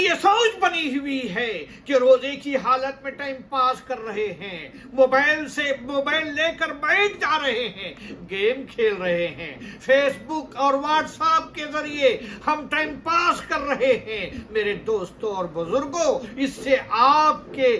یہ سوچ بنی ہوئی ہے کہ روزے کی حالت میں ٹائم پاس کر رہے ہیں، موبائل لے کر بیٹھ جا رہے ہیں، گیم کھیل رہے ہیں، فیس بک اور واٹس ایپ کے ذریعے ہم ٹائم پاس کر رہے ہیں۔ میرے دوستوں اور بزرگوں، اس سے آپ کے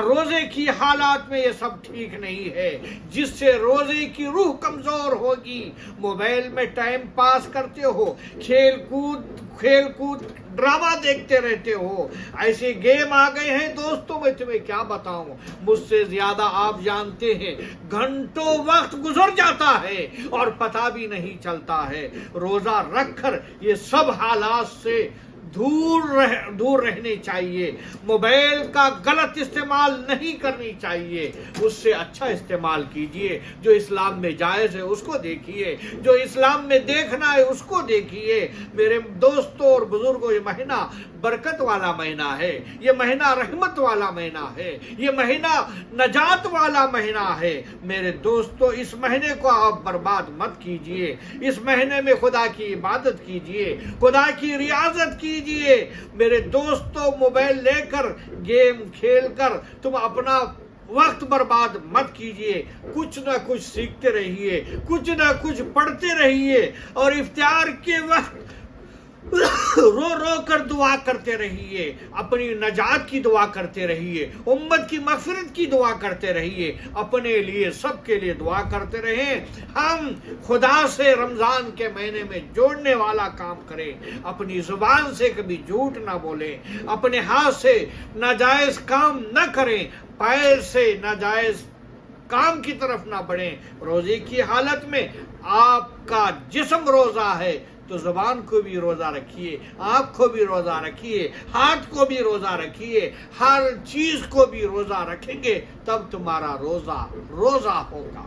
روزے کی حالات میں یہ سب ٹھیک نہیں ہے، جس سے روزے کی روح کمزور ہوگی۔ موبائل میں ٹائم پاس کرتے ہو، کھیل کود ڈرامہ دیکھتے رہتے ہو، ایسے گیم آ گئے ہیں دوستوں، میں تمہیں کیا بتاؤں، مجھ سے زیادہ آپ جانتے ہیں، گھنٹوں وقت گزر جاتا ہے اور پتہ بھی نہیں چلتا ہے۔ روزہ رکھ کر یہ سب حالات سے دور رہنے چاہیے، موبائل کا غلط استعمال نہیں کرنی چاہیے، اس سے اچھا استعمال کیجئے، جو اسلام میں جائز ہے اس کو دیکھیے، جو اسلام میں دیکھنا ہے اس کو دیکھیے۔ میرے دوستوں اور بزرگوں، یہ مہینہ برکت والا مہینہ ہے، یہ مہینہ رحمت والا مہینہ ہے، یہ مہینہ نجات والا مہینہ ہے۔ میرے دوستوں، اس مہینے کو آپ برباد مت کیجئے، اس مہینے میں خدا کی عبادت کیجئے، خدا کی ریاضت کیجئے۔ میرے دوستوں، موبائل لے کر گیم کھیل کر تم اپنا وقت برباد مت کیجئے، کچھ نہ کچھ سیکھتے رہیے، کچھ نہ کچھ پڑھتے رہیے، اور افطار کے وقت رو رو کر دعا کرتے رہیے، اپنی نجات کی دعا کرتے رہیے، امت کی مغفرت کی دعا کرتے رہیے، اپنے لیے سب کے لیے دعا کرتے رہیں۔ ہم خدا سے رمضان کے مہینے میں جوڑنے والا کام کریں، اپنی زبان سے کبھی جھوٹ نہ بولیں، اپنے ہاتھ سے ناجائز کام نہ کریں، پیر سے ناجائز کام کی طرف نہ بڑھیں۔ روزے کی حالت میں آپ کا جسم روزہ ہے تو زبان کو بھی روزہ رکھیے، آنکھ کو بھی روزہ رکھیے، ہاتھ کو بھی روزہ رکھیے، ہر چیز کو بھی روزہ رکھیں گے تب تمہارا روزہ ہوگا۔